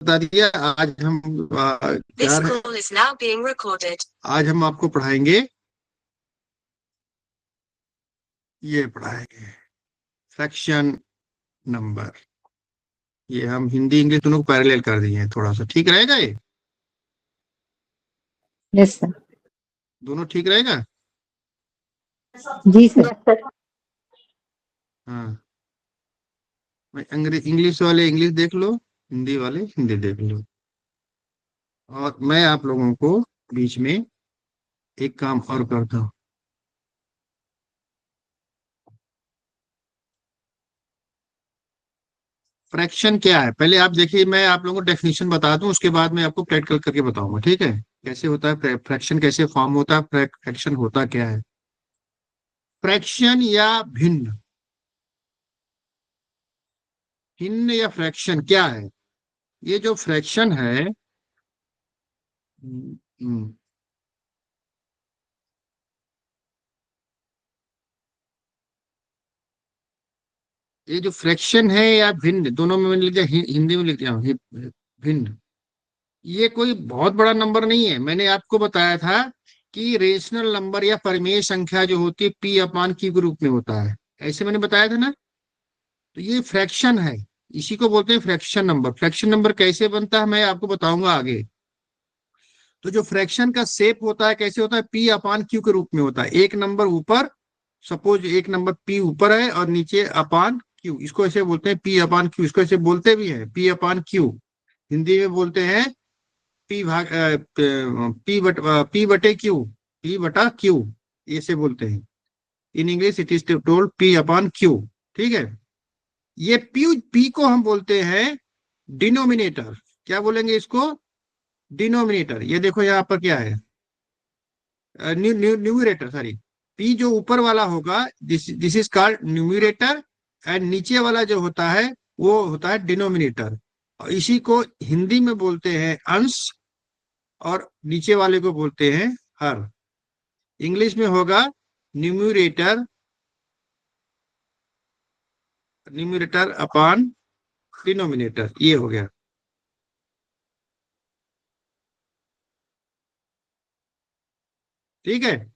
बता दिया। आज हम This क्या है, call is now being recorded. आज हम आपको पढ़ाएंगे, ये पढ़ाएंगे फ्रैक्शन नंबर। ये हम हिंदी इंग्लिश दोनों को पैरेलल कर दिए हैं, थोड़ा सा ठीक रहेगा ये। Yes sir. दोनों ठीक रहेगा। जी सर। हाँ, इंग्लिश वाले इंग्लिश देख लो, हिंदी वाले हिंदी देख लो। और मैं आप लोगों को बीच में एक काम और करता हूँ। फ्रैक्शन क्या है पहले आप देखिए, मैं आप लोगों को डेफिनेशन बता दूं, उसके बाद मैं आपको प्रैक्टिकल करके बताऊंगा, ठीक है। कैसे होता है फ्रैक्शन, कैसे फॉर्म होता है, फ्रैक्शन होता क्या है। फ्रैक्शन या भिन्न, भिन्न या फ्रैक्शन क्या है। ये जो फ्रैक्शन है, हम्म, ये जो फ्रैक्शन है या भिन्न, दोनों में मैंने लिख दिया, हिंदी में लिख दिया हूँ, भिन्न। ये कोई बहुत बड़ा नंबर नहीं है। मैंने आपको बताया था कि रेशनल नंबर या परिमेय संख्या जो होती है पी अपान क्यू के रूप में होता है, ऐसे मैंने बताया था ना। तो ये फ्रैक्शन है, इसी को बोलते हैं फ्रैक्शन नंबर। फ्रैक्शन नंबर कैसे बनता है मैं आपको बताऊंगा आगे। तो जो फ्रैक्शन का शेप होता है कैसे होता है, पी अपान क्यू के रूप में होता है। एक नंबर ऊपर, सपोज एक नंबर पी ऊपर है और नीचे अपान क्यू, इसको ऐसे बोलते हैं पी अपान क्यू। इसको ऐसे बोलते भी हैं पी अपान क्यू, हिंदी में बोलते हैं पी भाग पी बटे क्यू, पी बटा क्यू, ऐसे बोलते हैं। In English it is told P upon Q, ठीक है। ये पी को हम बोलते हैं डिनोमिनेटर। क्या बोलेंगे इसको, डिनोमिनेटर। ये देखो यहाँ पर क्या है, न्यूमरेटर, सॉरी। पी जो ऊपर वाला होगा, this is called numerator, and नीचे वाला जो होता है वो होता है डिनोमिनेटर। और इसी को हिंदी में बोलते हैं अंश, और नीचे वाले को बोलते हैं हर। इंग्लिश में होगा न्यूमरेटर, न्यूमरेटर अपॉन डिनोमिनेटर, ये हो गया, ठीक है।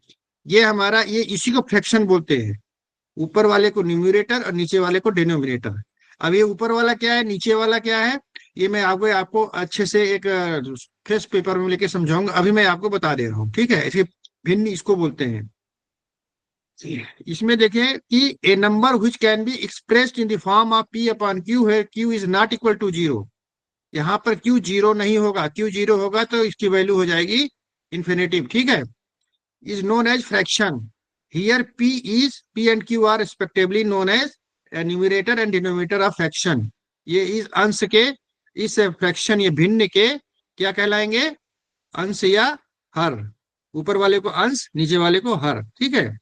ये हमारा, ये इसी को फ्रैक्शन बोलते हैं। ऊपर वाले को न्यूमरेटर और नीचे वाले को डिनोमिनेटर। अब ये ऊपर वाला क्या है, नीचे वाला क्या है, ये मैं आपको आपको अच्छे से एक फ्रेश पेपर में लेके समझाऊंगा। अभी मैं आपको बता दे रहा हूँ, ठीक है। इसके भिन्न इसको बोलते हैं। इसमें देखें कि a number which can be expressed in the form of p upon q है, q is not equal to zero. यहाँ पर क्यू जीरो नहीं होगा, क्यू जीरो होगा तो इसकी वैल्यू हो जाएगी इन्फिनेटिव, ठीक है। Is known as fraction. Here P and Q are respectively known as numerator and denominator of fraction. ये इस अंश के, इस फ्रैक्शन, ये भिन्न के क्या कहलाएंगे, अंश या हर। ऊपर वाले को अंश, नीचे वाले को हर, ठीक है।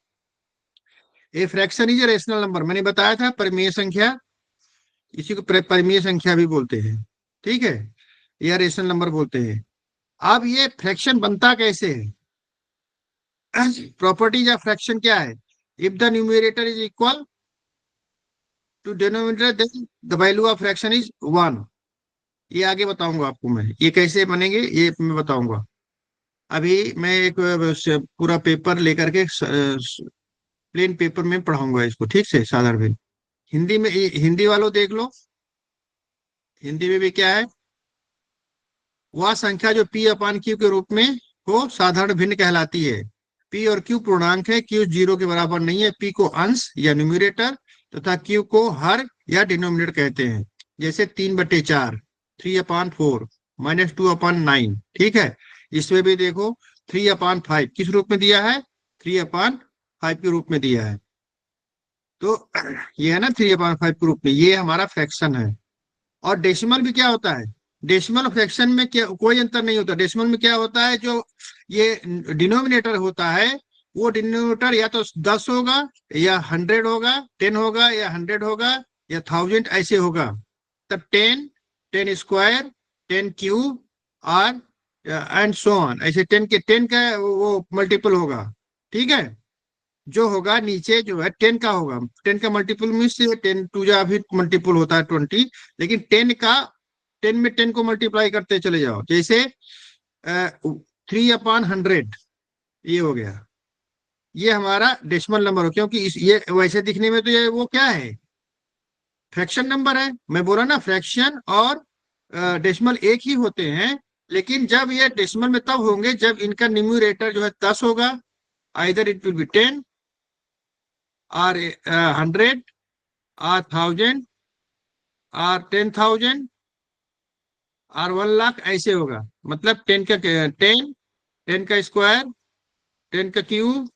A fraction is a rational number, मैंने बताया था परिमेय संख्या, इसी को परिमेय संख्या भी बोलते हैं, ठीक है, या रेशनल नंबर बोलते हैं। अब ये फ्रैक्शन बनता कैसे है, प्रॉपर्टीज ऑफ फ्रैक्शन क्या है। If the numerator is equal to denominator then the value of fraction is one. ये आगे बताऊंगा आपको मैं, ये कैसे बनेंगे ये मैं बताऊंगा। अभी मैं एक पूरा पेपर लेकर के प्लेन पेपर में पढ़ाऊंगा इसको, ठीक से, साधारण। हिंदी में, हिंदी वालों देख लो, हिंदी में भी क्या है, वह संख्या जो पी अपान क्यू के रूप में हो साधारण भिन्न कहलाती है। पी और क्यू पूर्णांक है, क्यू जीरो के बराबर नहीं है। पी को अंश या न्यूमरेटर तथा क्यू को हर या डिनोमिनेटर कहते हैं। जैसे 3/4, 3/4, -2/9, ठीक है। इसमें भी देखो 3/5 किस रूप में दिया है, 3/5 के रूप में दिया है। तो ये है ना 3/5 के रूप में, ये हमारा फ्रैक्शन है। और डेसिमल भी क्या होता है, डेसिमल फ्रैक्शन में क्या कोई अंतर नहीं होता। डेसिमल में क्या होता है, जो ये डिनोमिनेटर होता है, वो डिनोमिनेटर या तो 10 होगा या 100 होगा, 10 होगा या 100 होगा या 1000 ऐसे होगा। तब 10, 10 स्क्वायर, 10 क्यूब और एंड सो ऑन, ऐसे 10 के 10 का वो मल्टीपल होगा, ठीक है। जो होगा नीचे जो है 10 का होगा, 10 का मल्टीपल मीन्स 10 टू जा भी मल्टीपल होता है 20, लेकिन 10 का 10 में 10 को मल्टीप्लाई करते चले जाओ, जैसे 3/100 ये हो गया, ये हमारा डेसिमल नंबर हो, क्योंकि ये वैसे दिखने में तो ये वो क्या है, फ्रैक्शन नंबर है। मैं बोला ना फ्रैक्शन और डेसिमल एक ही होते हैं, लेकिन जब ये डेसिमल में तब होंगे जब इनका न्यूमरेटर जो है 10 होगा, आइदर इट विल बी 10 और 100 और 1000 और 10,000 और 1 लाख, ऐसे होगा। मतलब 10 का स्क्वायर, 10 का क्यूब,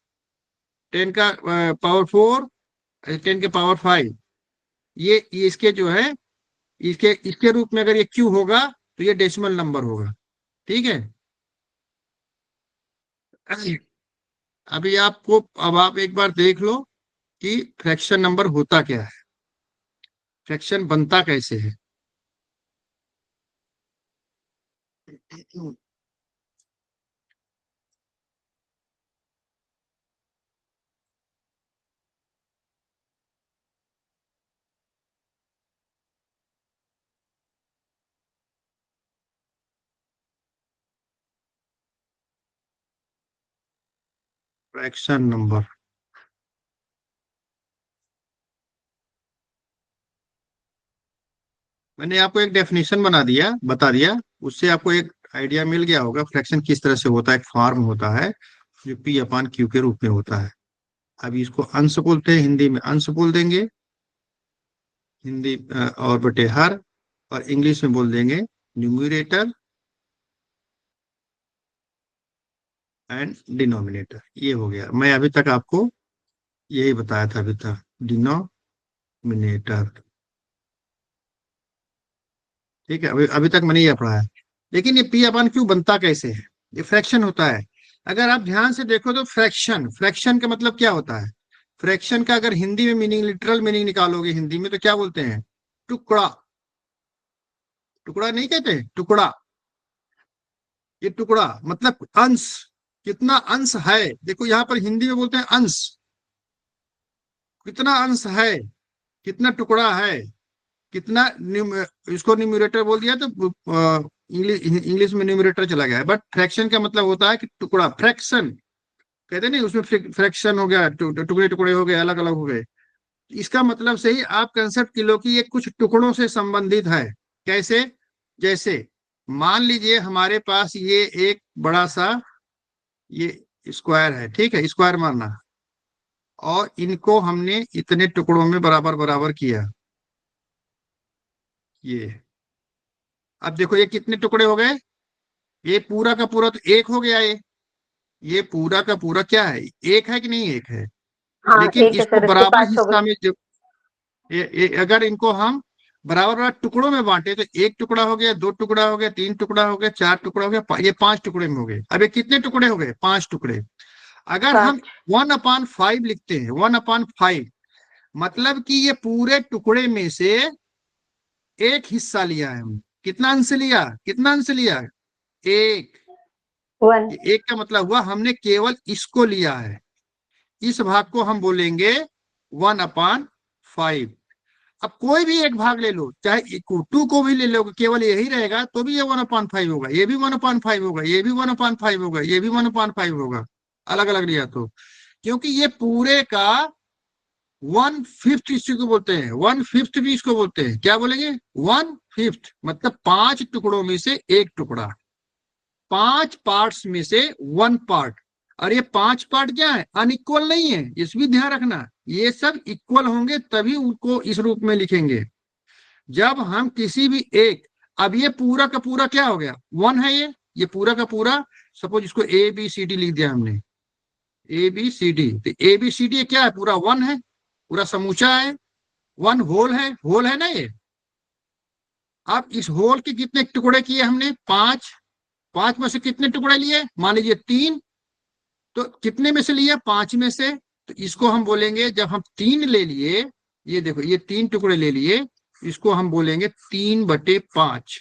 10 का पावर 4, 10 के पावर 5, ये इसके जो है, इसके इसके रूप में अगर ये क्यू होगा तो ये डेसिमल नंबर होगा। ठीक है। अभी आपको, अब आप एक बार देख लो कि फ्रैक्शन नंबर होता क्या है, फ्रैक्शन बनता कैसे है। फ्रैक्शन नंबर, मैंने आपको एक डेफिनेशन बता दिया, उससे आपको एक आइडिया मिल गया होगा फ्रैक्शन किस तरह से होता है। एक फॉर्म होता है जो P/Q के रूप में होता है। अभी इसको अंश बोलते हैं, हिंदी में अंश बोल देंगे, हिंदी और बटे हर, और इंग्लिश में बोल देंगे न्यूमरेटर एंड डिनोमिनेटर। ये हो गया, मैं अभी तक आपको यही बताया था अभी तक, डिनोमिनेटर। ठीक है, अभी तक मैंने ये पढ़ा है। लेकिन ये P/Q बनता कैसे है, ये फ्रैक्शन होता है। अगर आप ध्यान से देखो तो फ्रैक्शन, फ्रैक्शन का मतलब क्या होता है, फ्रैक्शन का अगर हिंदी में मीनिंग, लिटरल मीनिंग निकालोगे हिंदी में, तो क्या बोलते हैं, टुकड़ा। टुकड़ा नहीं कहते, टुकड़ा। ये टुकड़ा मतलब अंश, कितना अंश है, देखो यहाँ पर हिंदी में बोलते हैं अंश, कितना अंश है, कितना टुकड़ा है, कितना इसको न्यूमरेटर बोल दिया तो इंग्लिश इंग्लिश में न्यूमरेटर चला गया है। बट फ्रैक्शन का मतलब होता है कि टुकड़ा, फ्रैक्शन कहते नहीं, उसमें फ्रैक्शन हो गया, टुकड़े टुकड़े हो गए, अलग अलग हो गए। इसका मतलब से ही आप कंसेप्ट किलो की ये कुछ टुकड़ों से संबंधित है। कैसे, जैसे मान लीजिए हमारे पास ये एक बड़ा सा ये स्क्वायर है, ठीक है, स्क्वायर मानना, और इनको हमने इतने टुकड़ों में बराबर बराबर किया। ये अब देखो ये कितने टुकड़े हो गए, ये पूरा का पूरा तो एक हो गया, ये पूरा का पूरा क्या है, एक है कि नहीं, एक है। हाँ लेकिन एक है इसको सर, इसके बराबर 5 हो हिस्सा गए। में जो अगर इनको हम बराबर बराबर टुकड़ों में बांटे तो एक टुकड़ा हो गया, दो टुकड़ा हो गया, तीन टुकड़ा हो गया, चार टुकड़ा हो गया, ये 5 टुकड़े में हो गए। अब ये कितने टुकड़े हो गए, 5 टुकड़े। अगर हम 5। 1/5 लिखते हैं, 1/5, मतलब कि ये पूरे टुकड़े में से एक हिस्सा लिया है हम। कितना अंश लिया, कितना अंश लिया, एक। 1। ये एक का मतलब हुआ हमने केवल इसको लिया है, इस भाग को हम बोलेंगे 1/5। अब कोई भी एक भाग ले लो, चाहे 2 को भी ले लो, केवल यही रहेगा तो भी ये 1/5 होगा, ये भी 1/5 होगा, ये भी 1/5 होगा, ये भी 1/5 होगा, अलग अलग लिया तो। क्योंकि ये पूरे का 1/5 इसी को बोलते हैं, 1/5 भी इसको बोलते हैं, क्या बोलेंगे, 1/5, मतलब 5 टुकड़ों में से एक टुकड़ा, 5 पार्ट्स में से 1 पार्ट। और ये 5 पार्ट क्या है, अनइक्वल नहीं है, इस भी ध्यान रखना, ये सब इक्वल होंगे तभी उनको इस रूप में लिखेंगे। जब हम किसी भी एक, अब ये पूरा का पूरा क्या हो गया, 1 है, ये पूरा का पूरा, सपोज इसको ABCD लिख दिया हमने, ABCD, तो ABCD क्या है, पूरा 1 है, पूरा समूचा है, 1 होल है ना ये। अब इस होल के कितने टुकड़े किए हमने, 5। 5 में से कितने टुकड़े लिए, मान लीजिए 3, तो कितने में से लिया, 5 में से। तो इसको हम बोलेंगे, जब हम 3 ले लिए, ये देखो ये 3 टुकड़े ले लिए, इसको हम बोलेंगे 3/5।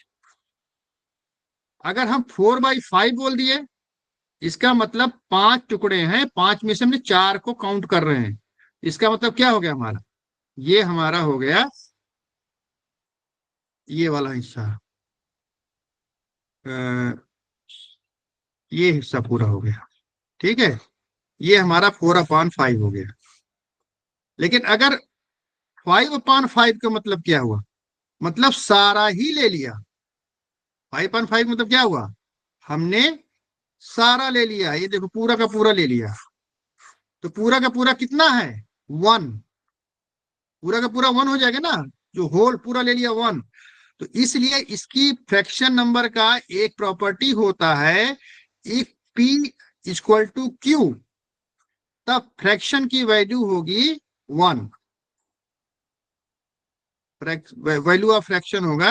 अगर हम 4/5 बोल दिए, इसका मतलब 5 टुकड़े हैं, 5 में से हमने 4 को काउंट कर रहे हैं, इसका मतलब क्या हो गया हमारा, ये हमारा हो गया ये वाला हिस्सा, ये हिस्सा पूरा हो गया, ठीक है। ये हमारा 4/5 हो गया। लेकिन अगर 5/5 का मतलब क्या हुआ, मतलब सारा ही ले लिया। 5/5 मतलब क्या हुआ, हमने सारा ले लिया। ये देखो पूरा का पूरा ले लिया, तो पूरा का पूरा कितना है, 1। पूरा का पूरा 1 हो जाएगा ना, जो होल पूरा ले लिया 1। तो इसलिए इसकी फ्रैक्शन नंबर का एक प्रॉपर्टी होता है, if P equal to Q, तब फ्रैक्शन की वैल्यू होगी 1। वैल्यू ऑफ फ्रैक्शन होगा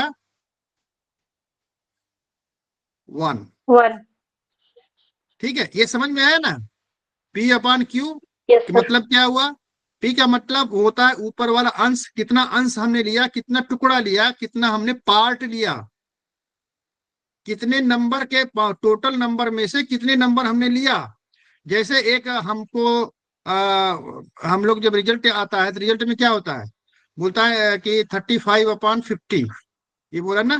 1। 1। ठीक है, ये समझ में आया ना। P/Q yes sir. मतलब क्या हुआ, P का मतलब होता है ऊपर वाला अंश, कितना अंश हमने लिया, कितना टुकड़ा लिया, कितना हमने पार्ट लिया, कितने नंबर के टोटल नंबर में से कितने नंबर हमने लिया। जैसे एक हमको हम लोग जब रिजल्ट आता है तो रिजल्ट में क्या होता है, बोलता है कि 35/50, ये बोला ना।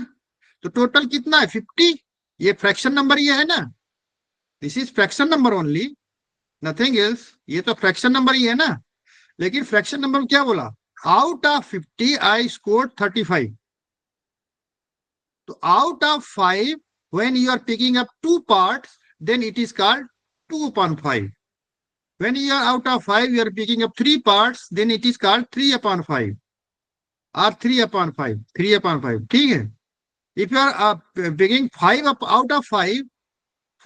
तो टोटल कितना है, 50। ये फ्रैक्शन नंबर ये है ना, this is fraction number only, nothing else. ये तो फ्रैक्शन नंबर ही है ना। लेकिन फ्रैक्शन नंबर में क्या बोला, आउट ऑफ 50 आई स्कोर 35। तो out of 5 when you are picking up 2 parts, then it is called 2/5. When you are out of 5 you are picking up 3 parts, then it is called 3/5 or 3/5, 3/5, ठीक है। If you are picking 5 out of 5,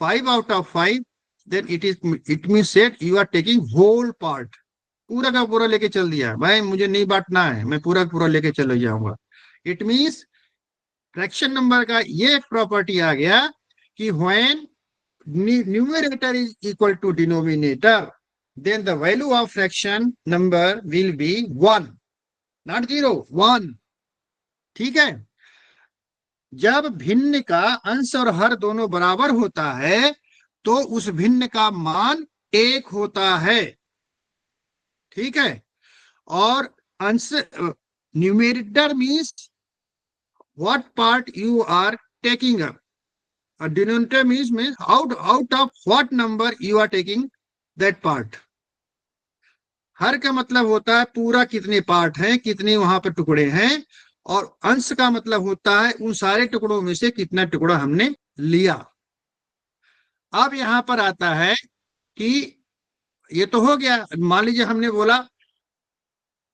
5 out of 5, then it means that you are taking whole part। पूरा का पूरा लेके चल दिया भाई, मुझे नहीं बांटना है, मैं पूरा का पूरा लेके चले जाऊंगा। इट मीन्स फ्रैक्शन नंबर का ये एक प्रॉपर्टी आ गया कि when numerator is equal to denominator, then the value of fraction number will be 1, not 0, 1। ठीक है, जब भिन्न का अंश और हर दोनों बराबर होता है तो उस भिन्न का मान 1 होता है। ठीक है, और अंश numerator means what part you are taking up, a denominator means out of what number you are taking that part। हर का मतलब होता है पूरा कितने पार्ट हैं, कितने वहां पर टुकड़े हैं, और अंश का मतलब होता है उन सारे टुकड़ों में से कितना टुकड़ा हमने लिया। अब यहां पर आता है कि ये तो हो गया, मान लीजिए हमने बोला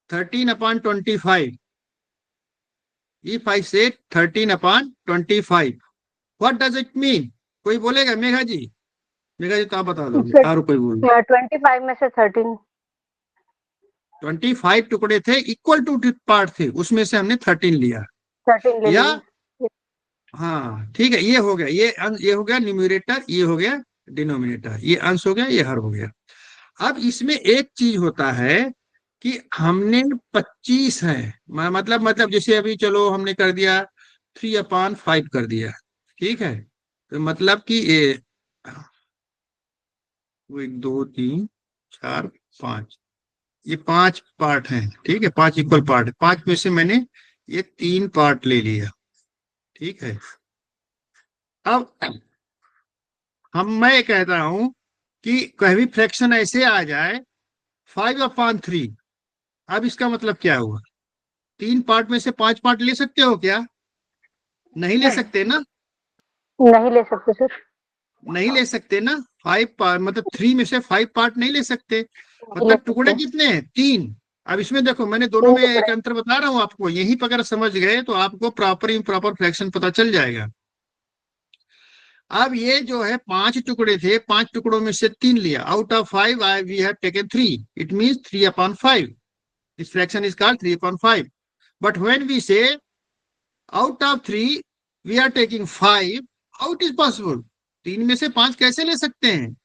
13/25। If I say 13/25, what does it mean? कोई बोलेगा, मेघा जी? मेघा जी तो आप बता दोगे, और कोई बोल? 25 में से 13। 25 टुकड़े थे, इक्वल टू पार्ट थे, उसमें से हमने 13 लिया, 13 ले या लिया। हाँ ठीक है, ये हो गया, ये हो गया न्यूमरेटर, ये हो गया डिनोमिनेटर, ये अंश हो गया, ये हर हो गया। अब इसमें एक चीज होता है कि हमने 25 है, मतलब जैसे अभी चलो हमने कर दिया 3/5 कर दिया, ठीक है। तो मतलब कि 1 2 3 4 5, ये 5 पार्ट हैं, ठीक है, 5 इक्वल पार्ट है। 5 में से मैंने ये 3 पार्ट ले लिया, ठीक है। अब मैं कहता हूं कि कभी फ्रैक्शन ऐसे आ जाए 5/3, अब इसका मतलब क्या हुआ, 3 पार्ट में से 5 पार्ट ले सकते हो क्या? नहीं ले सकते ना, नहीं ले सकते सर। नहीं ले सकते ना। 5 पार्ट मतलब 3 में से 5 पार्ट नहीं ले सकते, मतलब टुकड़े कितने हैं, 3। अब इसमें देखो मैंने दोनों में एक अंतर बता रहा हूं आपको, यहीं पर अगर समझ गए तो आपको प्रॉपर इम्प्रॉपर फ्रैक्शन पता चल जाएगा। अब ये जो है 5 टुकड़े थे, 5 टुकड़ों में से 3 लिया, out of 5 we have taken 3, it means 3/5। This fraction is called 3/5। But when we say out of 3 we are taking 5, how it is possible? 3 में से 5 कैसे ले सकते हैं?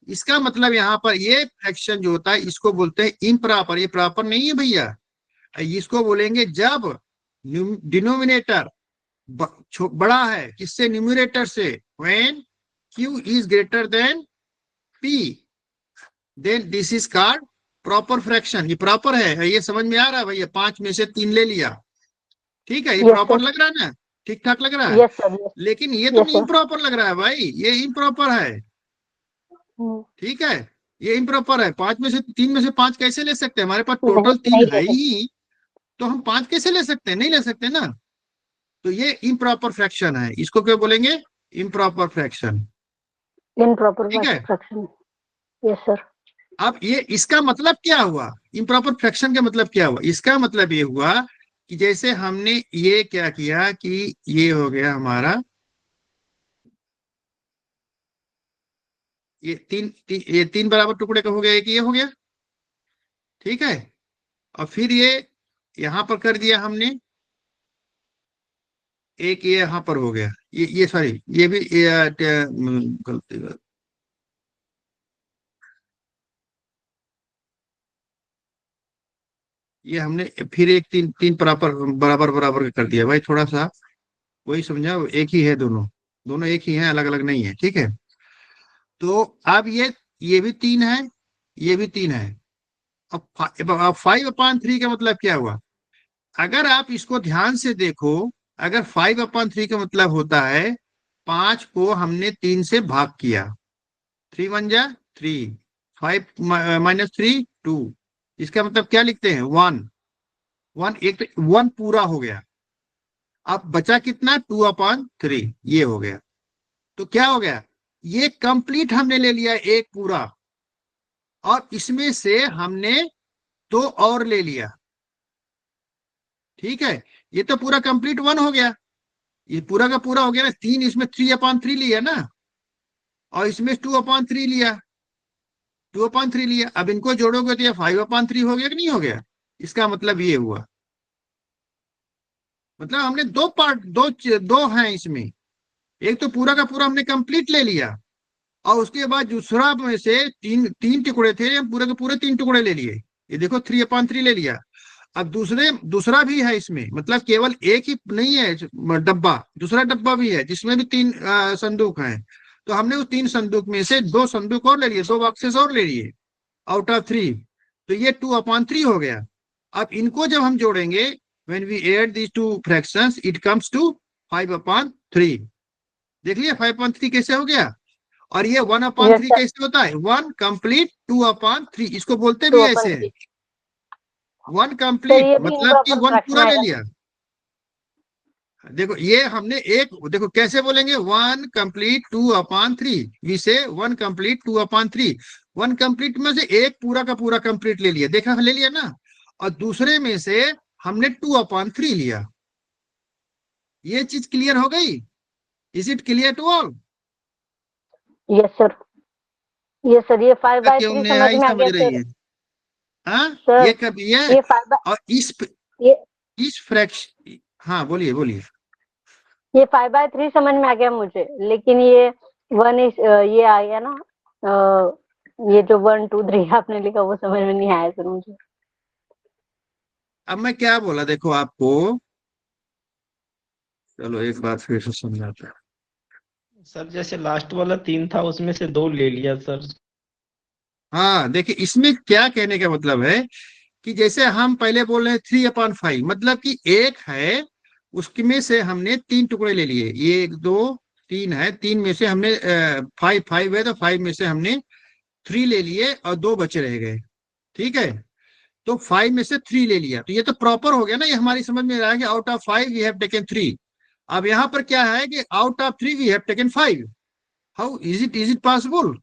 इसका मतलब यहाँ पर ये फ्रैक्शन जो होता है इसको बोलते हैं इम्प्रॉपर। ये प्रॉपर नहीं है भैया, इसको बोलेंगे जब डिनोमिनेटर बड़ा है किससे, न्यूमरेटर से। When Q is greater than P, then this is called proper fraction. ये प्रॉपर है, ये समझ में आ रहा है भैया? 5 में से 3 ले लिया, ठीक है, ये प्रॉपर लग रहा है ना। ठीक ठाक लग रहा है? Yes sir, yes. लेकिन ये तो यस सर। इम्प्रॉपर लग रहा है भाई, ये इम्प्रॉपर है। ठीक है, ये इम्प्रॉपर है। 5 में से 3 में से 5 कैसे ले सकते हैं? हमारे पास नहीं, टोटल 3 नहीं है ले सकते। ही, तो हम 5 कैसे ले सकते हैं? नहीं ले सकते ना। तो ये इम्प्रॉपर फ्रैक्शन है, इसको क्या बोलेंगे? Improper fraction. इम्प्रॉपर ठीक है, फ्रैक्शन। Yes sir. अब ये इसका मतलब क्या हुआ? इम्प्रॉपर फ्रैक्शन का मतलब क्या हुआ? इसका मतलब ये हुआ कि जैसे हमने ये क्या किया कि ये हो गया हमारा, ये तीन बराबर टुकड़े का हो गया, एक ये हो गया। ठीक है, और फिर ये यहां पर कर दिया हमने, एक ये यहां पर हो गया, ये सॉरी, ये भी गलती गलती। ये हमने फिर एक तीन तीन बराबर बराबर बराबर का कर दिया भाई, थोड़ा सा वही समझा, एक ही है दोनों, दोनों एक ही हैं, अलग अलग नहीं है। ठीक है, तो अब ये भी 3 है, ये भी 3 है। अब 5/3 का मतलब क्या हुआ? अगर आप इसको ध्यान से देखो, अगर 5/3 का मतलब होता है 5 को हमने 3 से भाग किया, 3 1 जा 3, 5 - 3 2, इसका मतलब क्या लिखते हैं? 1 1, एक तो 1 पूरा हो गया। अब बचा कितना? 2/3, ये हो गया। तो क्या हो गया? ये कंप्लीट हमने ले लिया एक पूरा, और इसमें से हमने दो और ले लिया। ठीक है, ये तो पूरा कंप्लीट 1 हो गया, ये पूरा का पूरा हो गया ना। 3 इसमें 3/3 लिया ना, और इसमें 2/3 लिया, 2/3 लिया। अब इनको जोड़ोगे तो ये 5/3 हो गया कि नहीं हो गया? इसका मतलब ये हुआ, मतलब हमने दो पार्ट, दो हैं इसमें। एक तो पूरा का पूरा हमने कंप्लीट ले लिया, और उसके बाद दूसरा में से तीन तीन टुकड़े थे, हम पूरे के पूरे 3 टुकड़े ले लिए। ये देखो 3/3 ले लिया। अब दूसरा भी है इसमें, मतलब केवल एक ही नहीं है डब्बा, दूसरा डब्बा भी है जिसमें भी 3 संदूक हैं। तो हमने उस 3 संदूक में से 2 संदूक और ले लिए, 2 बॉक्सेस और ले लिए आउट ऑफ 3। तो ये 2/3 हो गया। अब इनको जब हम जोड़ेंगे, when we add these two fractions it comes to 5/3। देख लिया 5/3 कैसे हो गया? और ये one upon yes three sir. कैसे होता है? 1 कंप्लीट 2/3, इसको बोलते टू भी अपन ऐसे हैं, थ्री 1 सर, कंप्लीट ये भी मतलब कि इम्प्रॉपर 1 फ्रैक्शन पूरा ले आएगा ना? लिया। देखो ये हमने एक, देखो कैसे बोलेंगे, 1 कंप्लीट 2/3, वी से 1 कंप्लीट 2/3। 1 कंप्लीट में से एक पूरा का पूरा कंप्लीट ले लिया, देखा ले लिया ना, और दूसरे में से हमने 2/3 लिया। ये चीज क्लियर हो गई? Is it clear to all? Yes sir. Yes sir, ये फाइव बाय क्यों थ्री समझ नहीं में आ समझ गया रही सर। है? हाँ, ये सर, कब ये, ये फाइव बाय और ये इस फ्रैक्शन, हाँ बोलिए बोलिए। ये 5/3 समझ में आ गया मुझे, लेकिन ये वन इज ये आ गया ना, ये जो 1 2 3 आपने लिखा वो समझ में नहीं आया सर मुझे। अब मैं क्या बोला देखो आपको, चलो एक बात फिर से समझाता हूँ। सर जैसे लास्ट वाला 3 था उसमें से 2 ले लिया सर। हाँ देखिए, इसमें क्या कहने का मतलब है कि जैसे हम पहले बोल रहे हैं 3/5, मतलब कि एक है, उसके में से हमने 3 टुकड़े ले लिए, ये 1 2 3 है, 3 में से हमने 5 है, तो 5 में से हमने 3 ले लिए और 2 बचे रह गए। ठीक है, तो 5 में से 3 ले लिया, तो ये तो प्रॉपर हो गया ना, ये हमारी समझ में आ रहा है कि out of 5 we have taken 3। अब यहाँ पर क्या है कि out of 3 we have taken 5। How is it possible?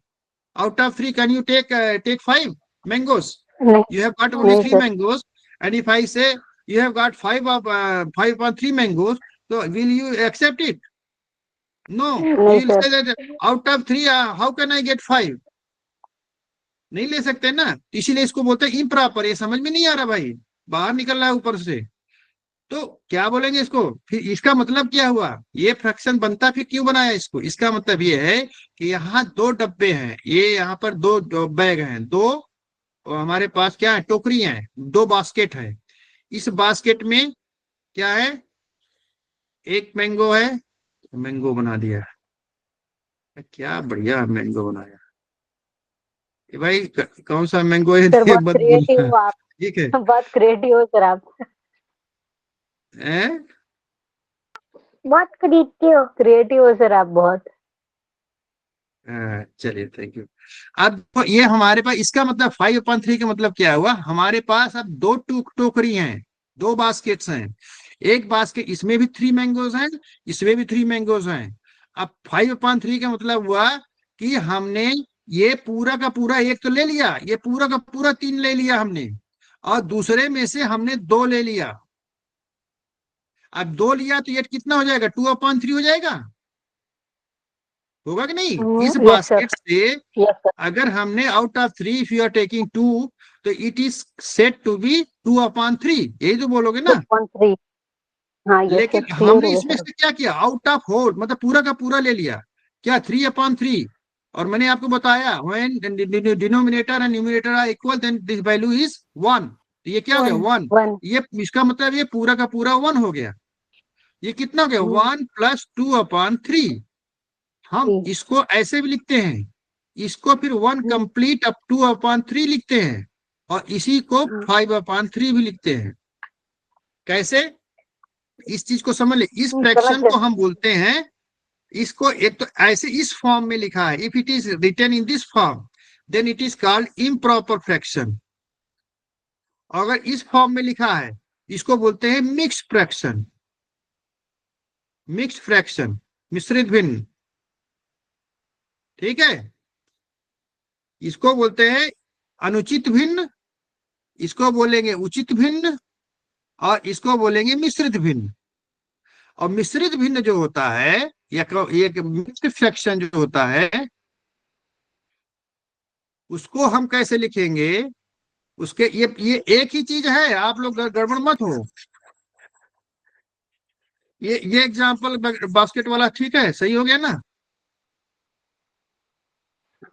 Out of 3, can you take 5 mangoes? नहीं, You have got only नहीं 3 sir. mangoes, and if I say you have got 5/3 mangoes, so will you accept it? No, नहीं you will sir. say that out of 3, how can I get 5? नहीं ले सकते ना, इसीलिए इसको बोलते हैं इम्प्रॉपर। ये समझ में नहीं आ रहा भाई, बाहर निकल रहा है ऊपर से। तो क्या बोलेंगे इसको? फिर इसका मतलब क्या हुआ? ये फ्रैक्शन बनता फिर क्यों बनाया इसको? इसका मतलब ये है कि यहाँ 2 डब्बे हैं, ये यहाँ पर 2 बैग हैं, 2 और हमारे पास क्या है? टोकरियां हैं, 2 बास्केट है। इस बास्केट में क्या है? एक मैंगो है, मैंगो बना दिया। क्या बढ़िया मैंगो बनाया। ये भाई कौन सा मैंगो है सर ये बहुत मत क्रिएटिव बोलना। हो आप। ठीक है, बहुत क्रिएटिव हो सर आप। हैं? बहुत क्रिएटिव हो सर आप बहुत। चलिए थैंक यू। अब तो ये हमारे पास इसका मतलब 5/3 का मतलब क्या हुआ, हमारे पास अब दो टोकरी हैं, दो बास्केट्स हैं। एक बास्केट इसमें भी 3 मैंगोज हैं, इसमें भी 3 मैंगोज हैं। अब 5/3 का मतलब हुआ कि हमने ये पूरा का पूरा एक तो ले लिया, ये पूरा का पूरा 3 ले लिया हमने, और दूसरे में से हमने 2 ले लिया। अब 2 लिया तो ये कितना हो जाएगा, 2/3 हो जाएगा, होगा कि नहीं। इस यस सर, बास्केट से यस सर। अगर हमने out of 3 if you are taking 2, तो it is set to be 2/3, यही तो बोलोगे ना। 2.3। हाँ यस सर, लेकिन क्लियर हमने हो गया इसमें सर। से क्या किया, आउट ऑफ होल मतलब पूरा का पूरा ले लिया, क्या 3/3। और मैंने आपको बताया when denominator and numerator are equal then this value is 1। तो ये क्या हो गया, 1। 1। ये इसका मतलब ये पूरा का पूरा 1 हो गया। ये कितना हो गया, 1 + 2/3। हम इसको ऐसे भी लिखते हैं, इसको फिर 1 कंप्लीट अप 2/3 लिखते हैं, और इसी को 5/3 भी लिखते हैं। कैसे, इस चीज को समझ ले। इस समझ फ्रैक्शन गए। को हम बोलते हैं, इसको एक तो ऐसे इस फॉर्म में लिखा है, if it is written in this form then it is called improper fraction. अगर इस फॉर्म में लिखा है इसको बोलते हैं मिक्स्ड फ्रैक्शन। मिक्स्ड फ्रैक्शन, मिश्रित भिन्न, ठीक है। इसको बोलते हैं अनुचित भिन्न, इसको बोलेंगे उचित भिन्न, और इसको बोलेंगे मिश्रित भिन्न। और मिश्रित भिन्न जो होता है या एक मिक्स्ड फ्रैक्शन जो होता है, उसको हम कैसे लिखेंगे, उसके ये एक ही चीज है, आप लोग गड़बड़ मत हो। ये एग्जांपल बास्केट वाला ठीक है, सही हो गया ना।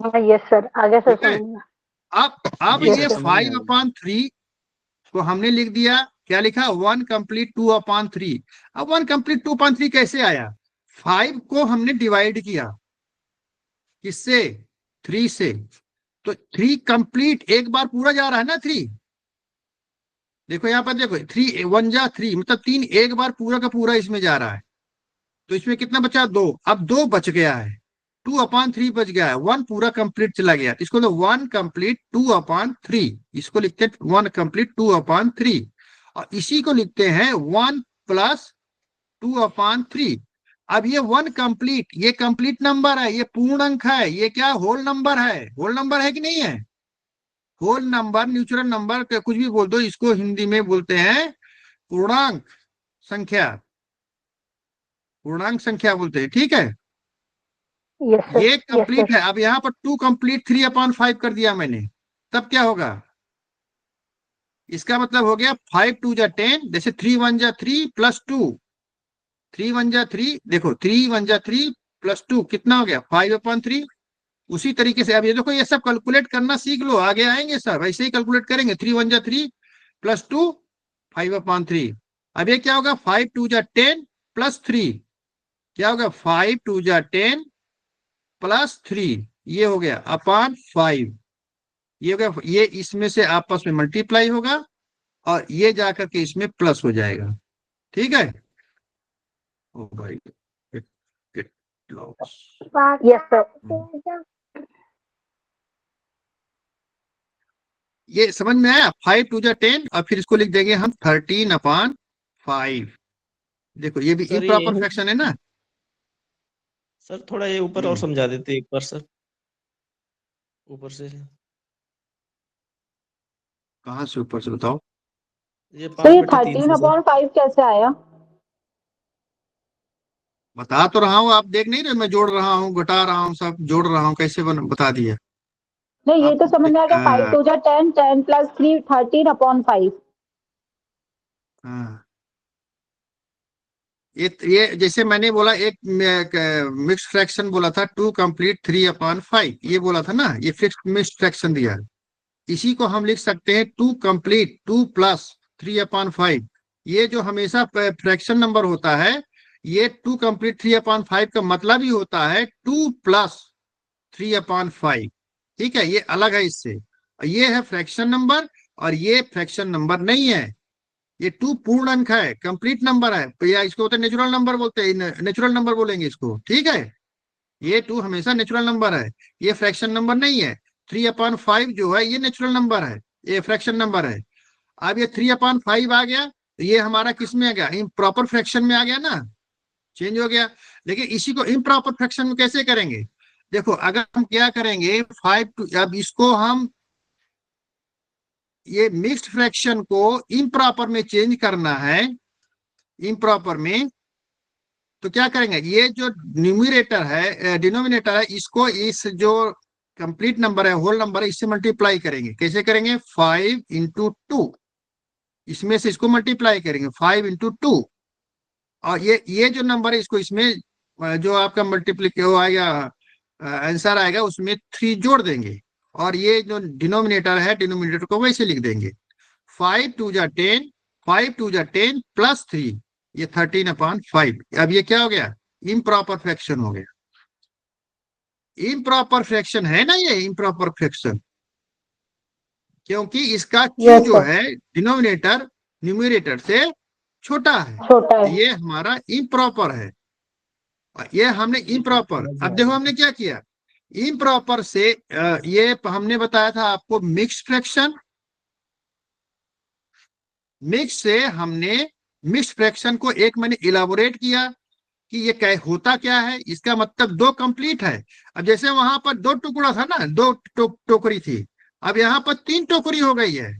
हाँ यस सर, आ गया सर ठीक है। समझ में। अब जी यस सर, ये सर। समझ में आ गया। 5/3 को हमने लिख दिया, क्या लिखा, 1 कंप्लीट 2/3। अब 1 कंप्लीट 2/3 कैसे आया, 5 को हमने डिवाइड किया, किससे, 3 से। तो 3 कंप्लीट एक बार पूरा जा रहा है ना 3, देखो यहाँ पर देखो, 3 1 जा 3 मतलब 3 एक बार पूरा का पूरा इसमें जा रहा है। तो इसमें कितना बचा, 2। अब 2 बच गया है, 2/3 बच गया है, 1 पूरा कंप्लीट चला गया, तो इसको तो 1 कंप्लीट 2/3, इसको लिखते हैं 1 कंप्लीट 2/3। और इसी को लिखते हैं 1 + 2/3। अब ये 1 कंप्लीट, ये कंप्लीट नंबर है, ये पूर्ण अंक है, ये क्या होल नंबर है, होल नंबर है कि नहीं है। होल नंबर, न्यूचुरल नंबर, कुछ भी बोल दो, इसको हिंदी में बोलते हैं पूर्णांक संख्या, पूर्णांक संख्या बोलते हैं, ठीक है। यस सर, ये यस कंप्लीट सर। है। अब यहाँ पर 2 कंप्लीट 3/5 कर दिया मैंने, तब क्या होगा, इसका मतलब हो गया 5 2 जा 10, जैसे 3 1 जा 3 + 2, 3 1 जा 3, देखो 3 1 जा 3 + 2 कितना हो गया, 5/3। उसी तरीके से अब ये देखो, ये सब कैलकुलेट करना सीख लो, आगे आएंगे सब ऐसे ही कैलकुलेट करेंगे। 3 1 जा 3 + 2 5/3। अब ये क्या होगा, 5 2 जा 10 + 3, क्या होगा, 5 2 जा 10 + 3, ये हो गया अपॉन 5। ये हो गया, ये इसमें से आपस में मल्टीप्लाई होगा, और ये जाकर के इसमें प्लस हो जाएगा, ठीक है। ओ भाई, get lost। Yes sir. ये समझ में आया, 5 2 जा 10, और फिर इसको लिख देंगे हम 13/5। देखो ये भी सर ये इम्प्रॉपर फ्रैक्शन है ना। सर थोड़ा ये ऊपर और समझा देते एक बार सर, ऊपर से। कहाँ से ऊपर से बताओ। ये तो ये 5/3 से सर। 13/5 कैसे आया? बता तो रहा हूँ, आप देख नहीं रहे, मैं जोड़ रहा हूँ, घटा रहा हूँ, सब जोड़ रहा हूँ, कैसे बता दिया नहीं, ये आप। तो समझ में आ गया। 5 2 जा 10, 10 + 3 13/5। हाँ, ये जैसे मैंने बोला, एक मिक्स फ्रैक्शन बोला था 2 कंप्लीट 3/5, ये बोला था ना, ये फिक्स मिक्स फ्रैक्शन दिया है। इसी को हम लिख सकते हैं 2 कंप्लीट 2 + 3/5। ये जो हमेशा फ्रैक्शन नंबर होता है, ये 2 कंप्लीट 3/5 का मतलब ही होता है 2 + 3/5, ठीक है। ये अलग है इससे, ये है फ्रैक्शन नंबर, और ये फ्रैक्शन नंबर नहीं है। ये 2 पूर्ण अंक है, कंप्लीट नंबर है, या इसको होता है नेचुरल नंबर बोलते हैं, नेचुरल नंबर बोलेंगे इसको, ठीक है। ये 2 हमेशा नेचुरल नंबर है, ये फ्रैक्शन नंबर नहीं है। 3/5 जो है ये नेचुरल नंबर है, ये फ्रैक्शन नंबर है। अब ये 3/5 आ गया, तो ये हमारा किस में आ गया, इम्प्रॉपर फ्रैक्शन में आ गया ना, चेंज हो गया। लेकिन इसी को इम्प्रॉपर फ्रैक्शन में कैसे करेंगे, देखो अगर हम क्या करेंगे 5 टू, अब इसको हम ये मिक्स्ड फ्रैक्शन को इम्प्रॉपर में चेंज करना है, इम्प्रॉपर में, तो क्या करेंगे, ये जो न्यूमरेटर है डिनोमिनेटर है, इसको इस जो कंप्लीट नंबर है, होल नंबर है, इससे मल्टीप्लाई करेंगे। कैसे करेंगे, 5 इंटू 2, इसमें से इसको मल्टीप्लाई करेंगे 5 इंटू 2, और ये जो नंबर है इसको इसमें जो आपका मल्टीप्लाई वो आएगा, आंसर आएगा उसमें 3 जोड़ देंगे, और ये जो डिनोमिनेटर है, डिनोमिनेटर को वैसे लिख देंगे। 5 2 जा 10, 5 2 जा 10 प्लस 3, ये 13/5। अब ये क्या हो गया, इम्प्रॉपर फ्रैक्शन हो गया। इम्प्रॉपर फ्रैक्शन है ना ये, इम्प्रॉपर फ्रैक्शन, क्योंकि इसका Q Yes, जो sir. है डिनोमिनेटर न्यूमरेटर से छोटा है, छोटा है। ये हमारा इम्प्रॉपर है। ये हमने इम्प्रॉपर, अब देखो हमने क्या किया, इम्प्रॉपर से ये हमने बताया था आपको मिक्स फ्रैक्शन, मिक्स से हमने मिक्स फ्रैक्शन को एक मैंने इलाबोरेट किया कि ये क्या होता क्या है, इसका मतलब 2 कंप्लीट है। अब जैसे वहां पर 2 टुकड़ा था ना, 2 टोकरी थी, अब यहाँ पर 3 टोकरी हो गई है।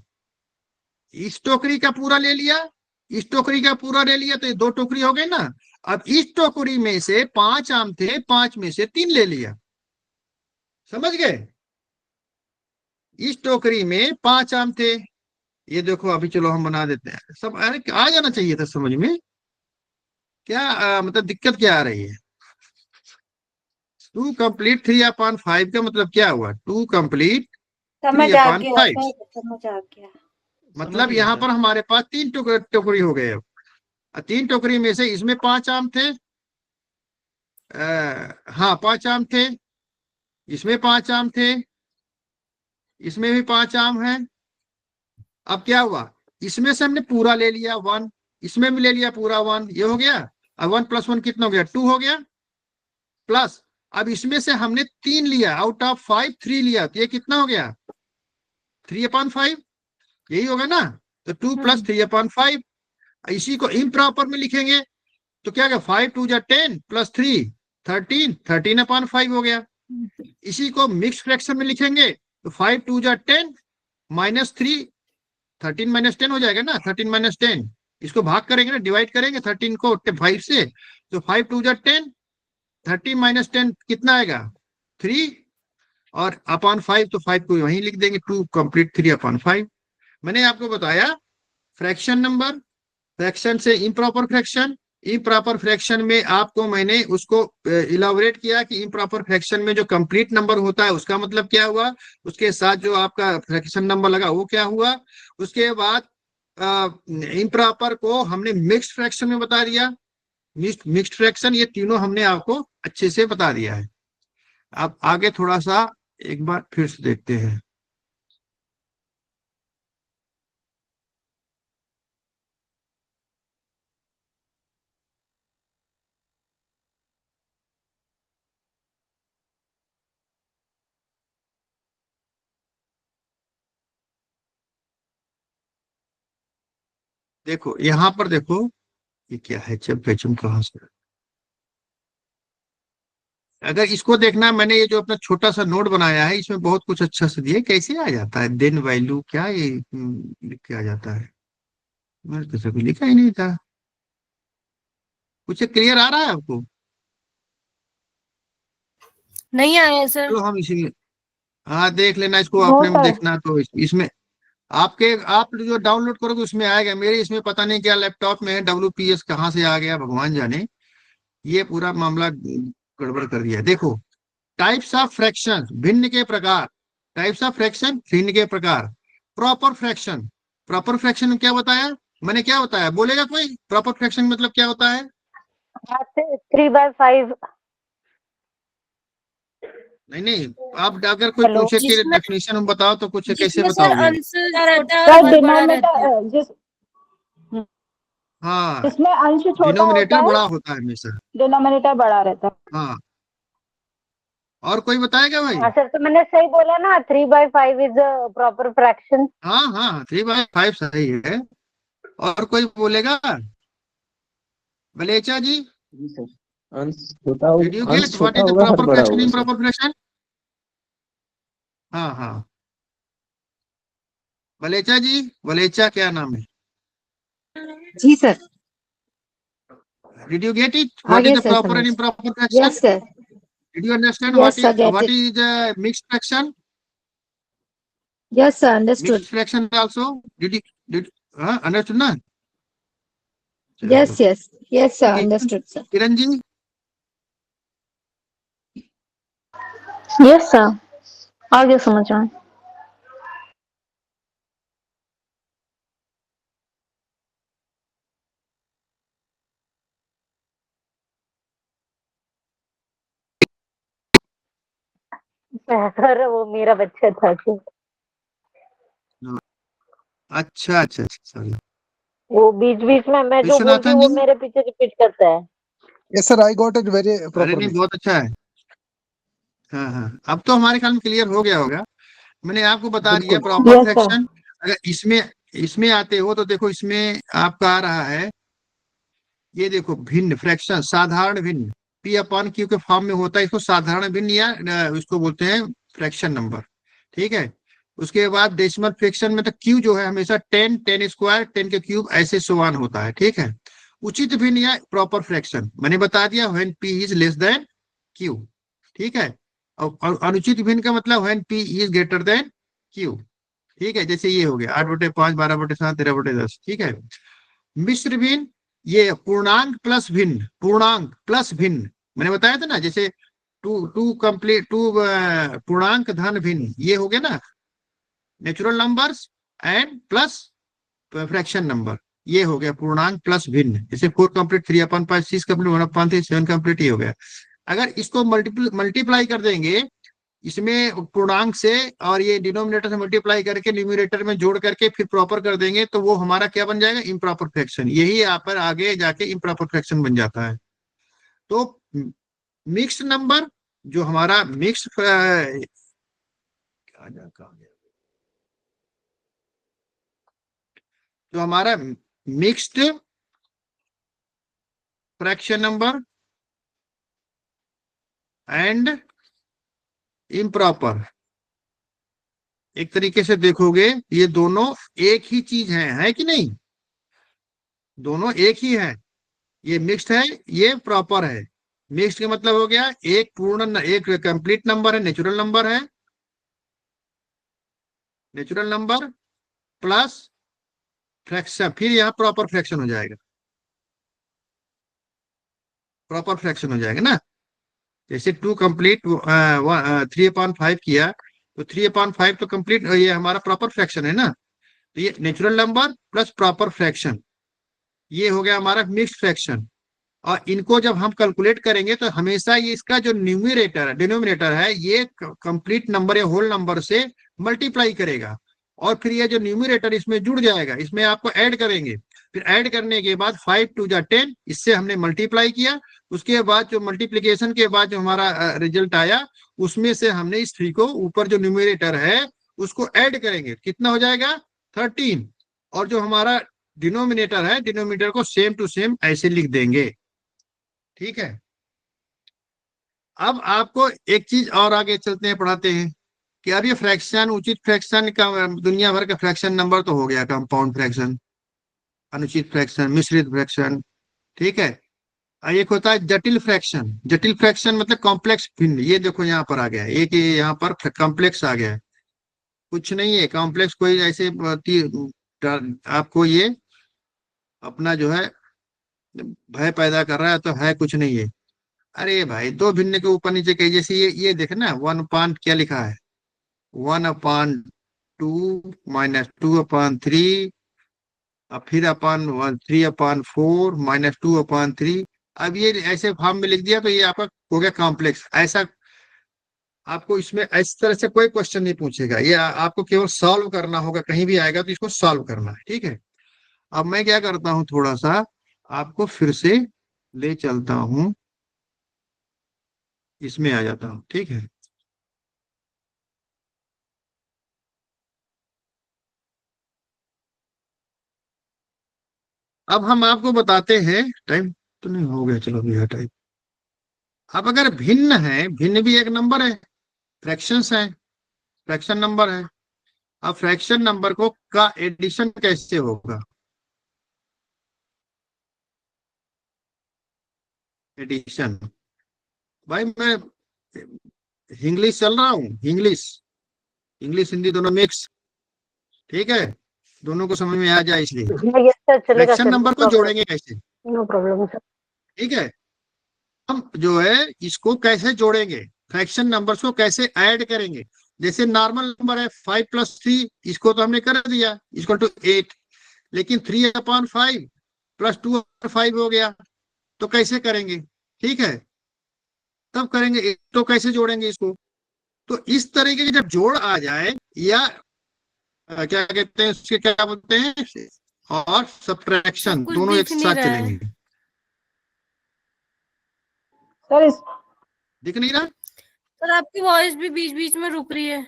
इस टोकरी का पूरा ले लिया, इस टोकरी का पूरा ले लिया, तो ये 2 टोकरी हो गई ना। अब इस टोकरी में से 5 आम थे, 5 में से 3 ले लिया, समझ गए। इस टोकरी में 5 आम थे, ये देखो अभी चलो हम बना देते हैं सब, अरे आ जाना चाहिए था समझ में, क्या मतलब दिक्कत क्या आ रही है। 2 कंप्लीट 3/5 का मतलब क्या हुआ, 2 कंप्लीट समझ आ गया 3/5, सर, समझ आ गया। मतलब समझ यहाँ गया पर हमारे पास 3 टोकरी हो गए। अब 3 टोकरी में से इसमें 5 आम थे, हाँ 5 आम थे, इसमें 5 आम थे, इसमें भी 5 आम है। अब क्या हुआ, इसमें से हमने पूरा ले लिया 1, इसमें भी ले लिया पूरा 1, ये हो गया। अब 1 + 1 कितना हो गया, 2 हो गया, प्लस अब इसमें से हमने 3 लिया, आउट ऑफ 5 3 लिया, तो ये कितना हो गया 3/5, यही होगा ना। तो 2 + 3/5, इसी को इम्प्रॉपर में लिखेंगे तो क्या होगा, 5 2 जा 10 प्लस 3 13, 13/5 हो गया। इसी को मिक्स फ्रैक्शन में लिखेंगे तो 5 2 जा 10 माइनस 3, 13 - 10 हो जाएगा ना, 13 - 10, इसको भाग करेंगे ना, डिवाइड करेंगे 13 को 5 से, तो 5 2 जा 10, 13 - 10 कितना आएगा 3, और अपॉन 5, तो 5 को वहीं लिख देंगे, 2 कंप्लीट 3/5। मैंने आपको बताया फ्रैक्शन नंबर, फ्रैक्शन से इम्प्रॉपर फ्रैक्शन, इम्प्रॉपर फ्रैक्शन में आपको मैंने उसको इलाबोरेट किया कि इम्प्रॉपर फ्रैक्शन में जो कंप्लीट नंबर होता है उसका मतलब क्या हुआ, उसके साथ जो आपका फ्रैक्शन नंबर लगा वो क्या हुआ। उसके बाद इम्प्रॉपर को हमने मिक्स्ड फ्रैक्शन में बता दिया, मिक्स्ड फ्रैक्शन, ये तीनों हमने आपको अच्छे से बता दिया है। अब आगे थोड़ा सा एक बार फिर से देखते हैं। देखो यहाँ पर देखो, ये क्या है, जब बेचम कहाँ से, अगर इसको देखना, मैंने ये जो अपना छोटा सा नोट बनाया है इसमें बहुत कुछ अच्छा से दिया है, कैसे आ जाता है देन वैल्यू, क्या ये लिख के आ जाता है, मैंने तो कभी लिखा ही नहीं था। कुछ क्लियर आ रहा है आपको, नहीं आया सर। चलो हम इसी, हाँ देख लेना इसको, नो आपने सर। देखना तो इसमें आपके, आप जो डाउनलोड करोगे उसमें आएगा, मेरे इसमें पता नहीं क्या लैपटॉप में है, WPS कहाँ से आ गया भगवान जाने, ये पूरा मामला गड़बड़ कर दिया। देखो टाइप्स ऑफ फ्रैक्शन, भिन्न के प्रकार, टाइप्स ऑफ फ्रैक्शन भिन्न के प्रकार। प्रॉपर फ्रैक्शन, प्रॉपर फ्रैक्शन में क्या बताया, मैंने क्या बताया, बोलेगा कोई प्रॉपर फ्रैक्शन मतलब क्या होता है। 3/5। नहीं नहीं, आप अगर कोई हेलो। पूछे कि जिसमें डेफिनेशन हम बताओ तो कुछ कैसे जिसमें सर बताओगे। अंश छोटा सर और बड़ा रहता है। डिनोमिनेटर जिस हाँ, इसमें अंश छोटा होता डिनोमिनेटर है, बड़ा होता है हमेशा। डिनोमिनेटर बड़ा रहता है। हाँ, और कोई बताएगा भाई? हाँ सर, तो मैंने सही बोला ना, 3/5 इज अ प्रॉपर फ्रैक्शन। हाँ हाँ, 3/5 सही है। और कोई बोलेगा? बलेचा जी, जी सर, डिड यू अंश गेट व्हाट छोटा इज द होगा, हर प्रॉपर बड़ा फ्रैक्शन, होगा सर। Improper fraction? हाँ हाँ, बलेचा जी, बलेचा क्या नाम है? जी sir. Did you get it आ व्हाट इज गया द सर प्रॉपर समझ। And improper fraction? Yes sir. Did you understand yes sir, get what it. Is mixed fraction? Yes sir, understood. Mixed fraction also did you did हाँ, understood ना? चलो, yes yes. Yes sir, किरण understood sir. Kiran ji, yes sir, आ गया समझ में। Sir वो मेरा बच्चा था जी। अच्छा अच्छा अच्छा, सॉरी। वो बीच बीच में मैं जो बोलती विश्वनाथन हूँ वो जी, मेरे पीछे रिपीट करता है। Yes, sir, I got it very अरे नहीं, properly. बहुत अच्छा है। हाँ हाँ, अब तो हमारे ख्याल में क्लियर हो गया होगा। मैंने आपको बता दिया बिल्कुल। Proper yes sir. फ्रैक्शन। अगर इसमें इसमें आते हो तो देखो, इसमें आपका आ रहा है, ये देखो, भिन्न फ्रैक्शन, साधारण भिन्न, पी अपॉन क्यू के फॉर्म में होता है। इसको साधारण भिन्न या इसको बोलते हैं फ्रैक्शन नंबर। ठीक है। उसके बाद डेसिमल फ्रैक्शन में तो क्यू जो है हमेशा 10, 10 स्क्वायर, 10 के क्यूब, ऐसे समान होता है। ठीक है। उचित भिन्न या प्रॉपर फ्रैक्शन मैंने बता दिया, when P is less than Q. ठीक है। और अनुचित भिन्न का मतलब when P is greater then Q. ठीक है, जैसे ये हो गया 8/5, 12/7, 13/10। ठीक है। मिश्र भिन्न, ये पूर्णांक प्लस भिन्न, पूर्णांक प्लस भिन्न, मैंने बताया था ना, जैसे टू टू कंप्लीट टू पूर्णांक धन भिन्न, ये हो गया ना, natural numbers and plus fraction number, ये हो गया पूर्णांक प्लस भिन्न। जैसे 4 कंप्लीट, 3/5, 6 कंप्लीट, 1/3, 7 कंप्लीट, ये हो गया। अगर इसको मल्टीप्लाई कर देंगे इसमें पूर्णांक से, और ये डिनोमिनेटर से मल्टीप्लाई करके न्यूमरेटर में जोड़ करके फिर प्रॉपर कर देंगे, तो वो हमारा क्या बन जाएगा? Improper fraction. यही यहाँ पर आगे जाके इम्प्रॉपर फ्रैक्शन बन जाता है। तो मिक्स नंबर, जो हमारा मिक्स जो हमारा mixed fraction number and improper, एक तरीके से देखोगे ये दोनों एक ही चीज है कि नहीं? दोनों एक ही है। ये मिक्स्ड है, ये प्रॉपर है। मिक्स्ड का मतलब हो गया एक एक कंप्लीट नंबर है, नेचुरल नंबर है, नेचुरल नंबर प्लस फ्रैक्शन, फिर यहाँ प्रॉपर फ्रैक्शन हो जाएगा, प्रॉपर फ्रैक्शन हो जाएगा ना। जैसे 2 कंप्लीट 3/5 किया, तो 3/5 तो कंप्लीट, ये हमारा प्रॉपर फ्रैक्शन है ना। तो ये natural number plus proper fraction, ये हो गया हमारा मिक्स्ड फ्रैक्शन। और इनको जब हम कैलकुलेट करेंगे तो हमेशा ये इसका जो न्यूमरेटर है, डिनोमिनेटर है, ये कंप्लीट नंबर या होल नंबर से मल्टीप्लाई करेगा, और फिर ये जो न्यूमरेटर इसमें जुड़ जाएगा, इसमें आपको ऐड करेंगे। फिर ऐड करने के बाद 5 2 जा 10, इससे हमने मल्टीप्लाई किया। उसके बाद जो मल्टीप्लीकेशन के बाद जो हमारा रिजल्ट आया, उसमें से हमने इस 3 को ऊपर जो न्यूमरेटर है उसको ऐड करेंगे, कितना हो जाएगा? 13। और जो हमारा डिनोमिनेटर है, डिनोमिनेटर को सेम टू सेम ऐसे लिख देंगे। ठीक है। अब आपको एक चीज और आगे चलते हैं, पढ़ाते हैं कि अब ये फ्रैक्शन, उचित फ्रैक्शन का दुनिया भर का फ्रैक्शन नंबर तो हो गया, कंपाउंड फ्रैक्शन, अनुचित फ्रैक्शन, मिश्रित फ्रैक्शन। ठीक है। और एक होता है जटिल फ्रैक्शन। जटिल फ्रैक्शन मतलब कॉम्प्लेक्स भिन्न। ये देखो यहाँ पर आ गया है, एक ये यहाँ पर कॉम्प्लेक्स आ गया है। कुछ नहीं है कॉम्प्लेक्स, कोई ऐसे आपको ये अपना जो है भय पैदा कर रहा है, तो है कुछ नहीं है। अरे भाई, दो भिन्न के ऊपर नीचे कही, जैसे ये देखे ना, 1 क्या लिखा है, 1/2 -2/3, और फिर अपन 3/4 -2/3। अब ये ऐसे फॉर्म में लिख दिया तो ये आपका हो गया कॉम्प्लेक्स। ऐसा आपको इसमें इस तरह से कोई क्वेश्चन नहीं पूछेगा, ये आपको केवल सॉल्व करना होगा, कहीं भी आएगा तो इसको सॉल्व करना है। ठीक है। अब मैं क्या करता हूँ, थोड़ा सा आपको फिर से ले चलता हूँ, इसमें आ जाता हूँ, ठीक है। अब हम आपको बताते हैं, टाइम तो नहीं हो गया, चलो भैया टाइम। अब अगर भिन्न है, भिन्न भी एक नंबर है, फ्रैक्शंस है, फ्रैक्शन नंबर है। अब फ्रैक्शन नंबर को का एडिशन कैसे होगा? एडिशन, भाई मैं इंग्लिश चल रहा हूँ, इंग्लिश इंग्लिश हिंदी दोनों मिक्स, ठीक है, दोनों को समझ में आ जाए इसलिए। यस सर, चलेगा फ्रैक्शन सर, नंबर को जोड़ेंगे कैसे? No problem sir. ठीक है, हम जो है इसको कैसे जोड़ेंगे, फ्रैक्शन नंबर्स को कैसे ऐड करेंगे। जैसे नॉर्मल नंबर है 5+3, इसको तो हमने कर दिया इक्वल टू 8, लेकिन 3/5 +2/5 हो गया, तो कैसे करेंगे? ठीक है, तब करेंगे, तो कैसे जोड़ेंगे इसको? तो इस तरीके के जब जोड़ आ जाए, या क्या कहते हैं उसके, क्या बोलते हैं, और सब्ट्रैक्शन, कुछ दोनों एक दिख नहीं साथ रहा है चलेंगे। सर इस दिख नहीं रहा? सर, आपकी वॉइस भी बीच बीच में रुक रही है।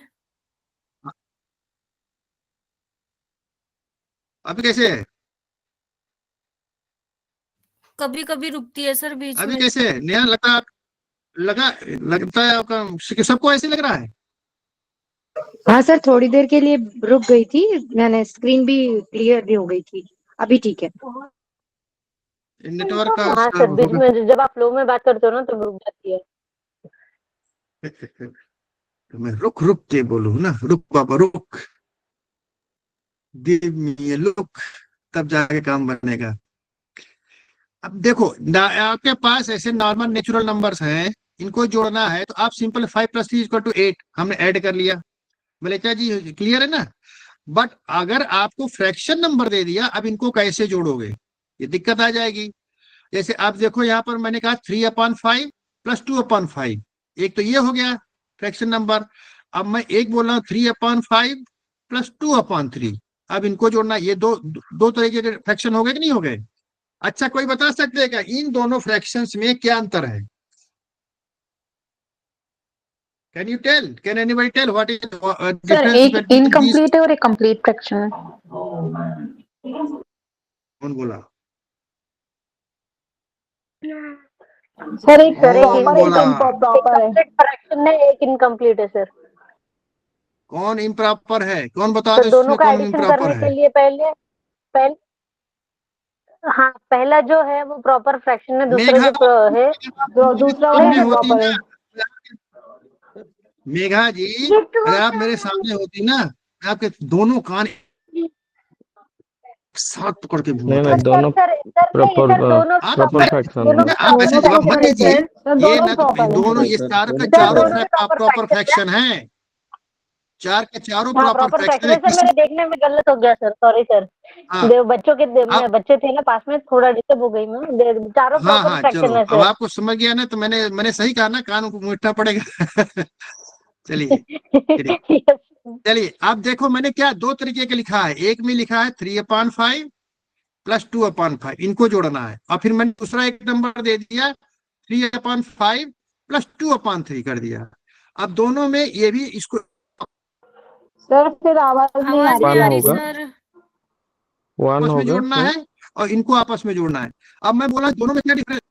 अभी कैसे है? कभी कभी रुकती है सर बीच अभी में। कैसे है? नया लगता है आपका, सबको ऐसे लग रहा है? हाँ सर, थोड़ी देर के लिए रुक गई थी, मैंने स्क्रीन भी क्लियर भी हो गई थी, अभी ठीक है। नेटवर्क का हाँ सर, बीच होगा। में जब आप फ्लो में बात करते हो ना तो रुक जाती है। तो मैं रुक रुक के बोलूँ ना, रुक बाबा रुक, गिव मी ए लुक, तब जाके काम बनेगा। अब देखो आपके पास ऐसे नॉर्मल नेचुरल नंबर्स हैं, इनको जोड़ना है तो आप सिंपल 5+3=8 हमने ऐड कर लिया। बोले क्या जी, क्लियर है ना? बट अगर आपको फ्रैक्शन नंबर दे दिया, अब इनको कैसे जोड़ोगे, ये दिक्कत आ जाएगी। जैसे आप देखो यहाँ पर मैंने कहा 3/5 +2/5, एक तो ये हो गया फ्रैक्शन नंबर। अब मैं एक बोल रहा हूँ 3/5 +2/3, अब इनको जोड़ना, ये दो दो तरीके के फ्रैक्शन हो गए कि नहीं हो गए? अच्छा, कोई बता सकते हैं क्या इन दोनों फ्रैक्शंस में क्या अंतर है? Can you tell, can anybody tell what is sir difference एक बिटवीन दीस? इनकम्प्लीट है और एक कंप्लीट फ्रैक्शन है। कौन बोला? सर एक कौन बोला? प्रॉपर है। कंप्लीट फ्रैक्शन है, एक इनकम्प्लीट है सर। कौन इम्प्रॉपर है? कौन बता तो दो दोनों इसमें का कौन एडिशन इम्प्रॉपर करने के है? लिए पहले पहले हाँ, पहला जो है वो प्रॉपर फ्रैक्शन है, दूसरा मेघा, है जो दूसरा सामने वाला होती प्रॉपर ना, है। मेघा जी, अगर आप मेरे सामने होती ना, मैं आपके दोनों कान साथ पकड़ के नहीं घुमाता नहीं, है। दोनों सर नहीं प्रॉपर सर, दोनों आप प्रॉपर फ्रैक्शन है। आप ऐसे दोनों जवाब मत प्रॉपर है दीजिए, सर। सर ये दोनों ना तो प्रॉपर है। दोनों, ये सर चारों के दोनों सर, चारों प्रॉपर दोनों है। के प्रॉपर प्रॉपर फ्रैक्शन फ्रैक्शन है, चार के चारों हाँ, प्रॉपर प्रॉपर फ्रैक्शन फ्रैक्शन है। है सर, किसी, मेरे देखने में गलत हो गया सर, सॉरी सर। हाँ, बच्चे थे ना पास में, थोड़ा डिस्टर्ब हो गई मैं। चारों हाँ प्रॉपर हाँ, फ्रैक्शन चलो है अब सर। आपको समझ गया ना, तो मैंने सही कहा ना, कान को मूठना पड़ेगा। चलिए, चलिए, Yes. चलिए, आप देखो मैंने क्या दो तरीके के लिखा है, एक में लिखा है 3/5 +2/5, इनको जोड़ना है, और फिर मैंने दूसरा एक नंबर दे दिया 3/5 +2/3 कर दिया। अब दोनों में ये भी इसको सर फिर आवाज नहीं आ आवाज नहीं रही आ वन रही आपकी। होगा, सर। वन आपस में होगा जोड़ना सर। है, और इनको आपस में जोड़ना है। अब मैं बोला दोनों में क्या डिफरेंस?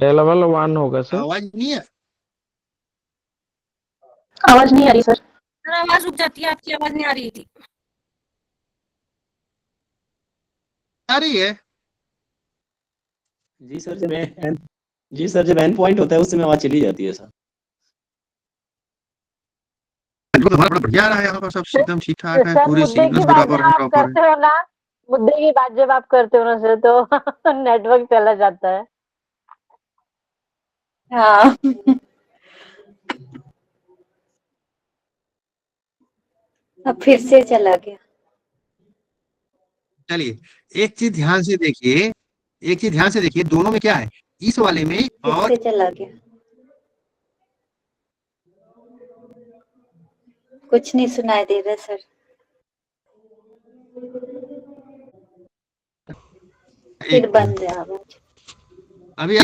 पहला वाला वन होगा सर। आवाज नहीं है? आवाज नहीं आ रही सर। सर, आवाज रुक जाती है, आपकी आवाज नहीं आ रही थी। आ रही है? जी सर, जब एंड पॉइंट होता है उस समय आवाज चली जाती है सर। इनको तो बड़ा बढ़िया रहा है, यहाँ पर सब एकदम ठीक ठाक है, सर, पूरे मुद्दे की सिग्नल्स बात बराबर जब है, आप प्रॉपर है। करते हो ना, मुद्दे की बात जब आप करते हो ना सर, तो नेटवर्क चला जाता है। हाँ। अब फिर से चला गया। चलिए, एक चीज ध्यान से देखिए, एक चीज ध्यान से देखिए, दोनों में क्या है, इस वाले में फिर और से चला गया। कुछ नहीं सुनाई दे रहा सर। फिर एक बंद है आवाज। अभी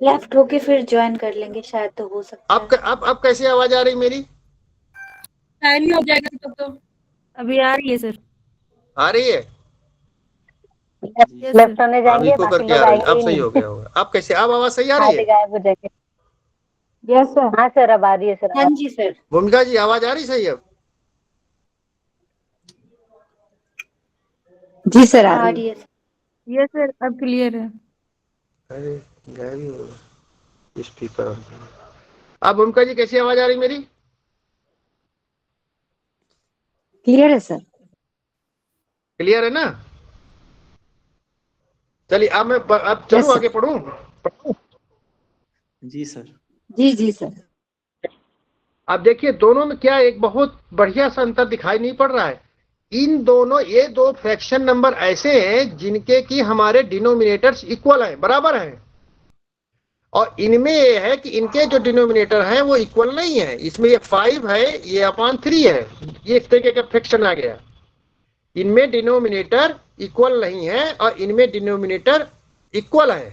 लेफ्ट होके फिर ज्वाइन कर लेंगे शायद, तो हो सकता है। अब कैसे आवाज आ रही मेरी? टाइम ही हो जाएगा तब तो। अभी आ रही है सर। आ रही है? Yes left sir. होने अब जाएंगे, इको बाकी करके लोग आ रही है, आएंगे अब ही सही हो नहीं। गया होगा। अब कैसे, अब आवाज सही आ रही आधे है? गायब हो जाएंगे। Yes sir. हाँ सर, अब आ रही है सर। हाँ जी सर। भूमिका जी आवाज आ रही सही अब? जी सर, आ आ रही रही है। है। यस सर, अब क्लियर है। अरे गायब ही होगा स्पीकर। अब भूमिका जी कैसी आवाज आ रही मेरी? क्लियर है सर। क्लियर है ना? चलिए अब मैं अब यस चलूं सर। आगे पढ़ूं। जी सर। जी जी सर। अब देखिए दोनों में क्या एक बहुत बढ़िया सा अंतर दिखाई नहीं पड़ रहा है। इन दोनों, ये दो फ्रैक्शन नंबर ऐसे हैं जिनके की हमारे डिनोमिनेटर्स इक्वल हैं, बराबर हैं, और इनमें ये है कि इनके जो डिनोमिनेटर हैं वो इक्वल नहीं है। इसमें ये 5 है, ये अपॉन 3 है, ये इस तरीके का फ्रैक्शन आ गया। इनमें डिनोमिनेटर इक्वल नहीं है और इनमें डिनोमिनेटर इक्वल है।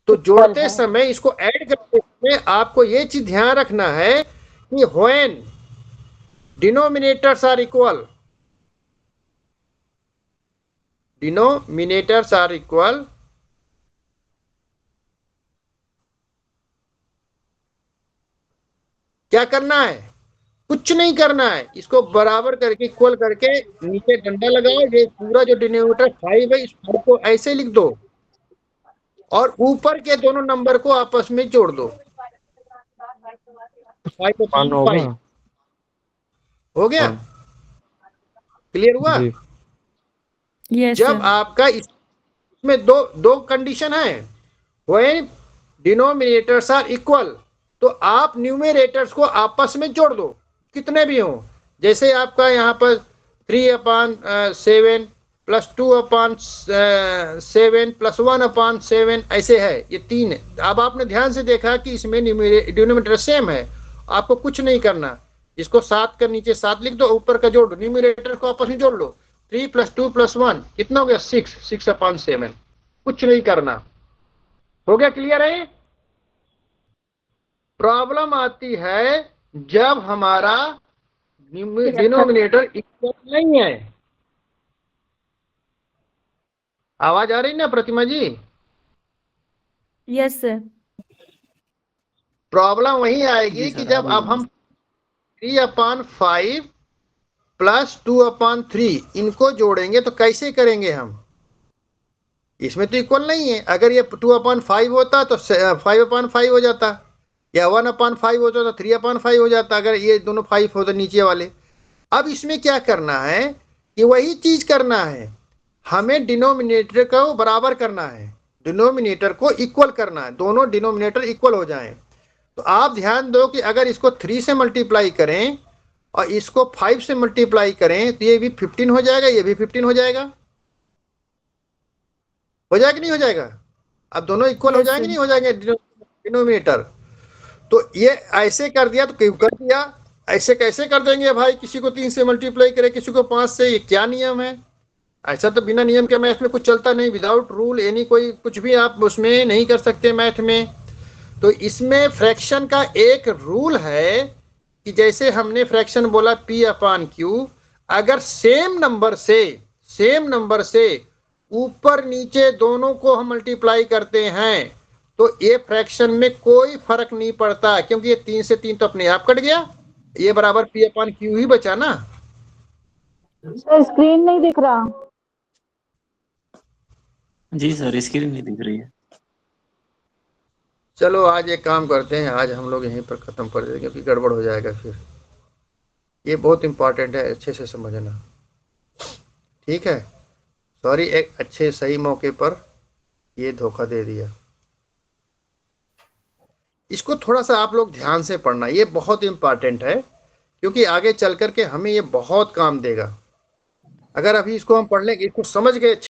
तो इक्वल जोड़ते है। समय, इसको ऐड करते समय आपको ये चीज ध्यान रखना है कि when denominators are equal, denominators are equal, क्या करना है? कुछ नहीं करना है, इसको बराबर करके इक्वल करके नीचे डंडा लगाओ। ये पूरा जो डिनोमिनेटर 5 है, इस 5 को ऐसे लिख दो और ऊपर के दोनों नंबर को आपस में जोड़ दो। 5 वन होगा। 5 हो गया? वन। क्लियर हुआ? जी। यस जब सर। आपका इसमें दो कंडीशन है, व्हेन डिनोमिनेटर्स आर इक्वल, तो आप न्यूमरेटर्स को आपस में जोड़ दो, कितने भी हो। जैसे आपका यहाँ पर 3/7 प्लस 2/7 प्लस 1/7 ऐसे है, ये 3 है। अब आपने ध्यान से देखा कि इसमें डिनोमिनेटर सेम है, आपको कुछ नहीं करना। इसको 7 का नीचे 7 लिख दो, ऊपर का जोड़ दो, न्यूमरेटर को आपस में जोड़ लो। 3 + 2 + 1 कितना हो गया? 6/7। कुछ नहीं करना। हो गया? क्लियर है? प्रॉब्लम आती है जब हमारा डिनोमिनेटर इक्वल नहीं है। आवाज आ रही ना Pratima ji? Yes sir. Problem वही आएगी जी कि सर, आ जब रही अब है। हम 3/5 प्लस 2/3 इनको जोड़ेंगे तो कैसे करेंगे हम? इसमें तो इक्वल नहीं है। अगर ये 2/5 होता तो 5/5 हो जाता, या 1/5 होता तो 3/5 हो जाता, अगर ये दोनों 5 होते नीचे वाले। अब इसमें क्या करना है कि वही चीज करना है, हमें डिनोमिनेटर को बराबर करना है, डिनोमिनेटर को इक्वल करना है, दोनों डिनोमिनेटर इक्वल हो जाएं। तो आप ध्यान दो कि अगर इसको 3 से मल्टीप्लाई करें और इसको 5 से मल्टीप्लाई करें तो ये भी 15 हो जाएगा, ये भी 15 हो जाएगा। हो जाएगा कि नहीं हो जाएगा? अब दोनों इक्वल हो Yes, जाएंगे, sir. नहीं हो जाएंगे डिनोमिनेटर? तो ये ऐसे कर दिया तो क्यों कर दिया? ऐसे कैसे कर देंगे भाई? किसी को 3 से मल्टीप्लाई करे, किसी को 5 से, ये क्या नियम है? ऐसा तो बिना नियम के मैथ में कुछ चलता नहीं। विदाउट रूल एनी कोई कुछ भी आप उसमें नहीं कर सकते मैथ में। तो इसमें फ्रैक्शन का एक रूल है कि जैसे हमने फ्रैक्शन बोला P/Q, अगर सेम नंबर से ऊपर नीचे दोनों को हम मल्टीप्लाई करते हैं तो ये फ्रैक्शन में कोई फर्क नहीं पड़ता, क्योंकि ये 3 से 3 तो अपने आप कट गया, ये बराबर P/Q ही बचा ना। सर स्क्रीन नहीं दिख रहा। जी सर, स्क्रीन नहीं दिख रही है। चलो आज एक काम करते हैं, आज हम लोग यहीं पर खत्म कर देंगे क्योंकि गड़बड़ हो जाएगा फिर। ये बहुत इंपॉर्टेंट है, अच्छे से समझना, ठीक है? सॉरी, एक अच्छे सही मौके पर ये धोखा दे दिया। इसको थोड़ा सा आप लोग ध्यान से पढ़ना, ये बहुत इंपॉर्टेंट है, क्योंकि आगे चल करके हमें ये बहुत काम देगा। अगर अभी इसको हम पढ़ लेंगे, इसको समझ गए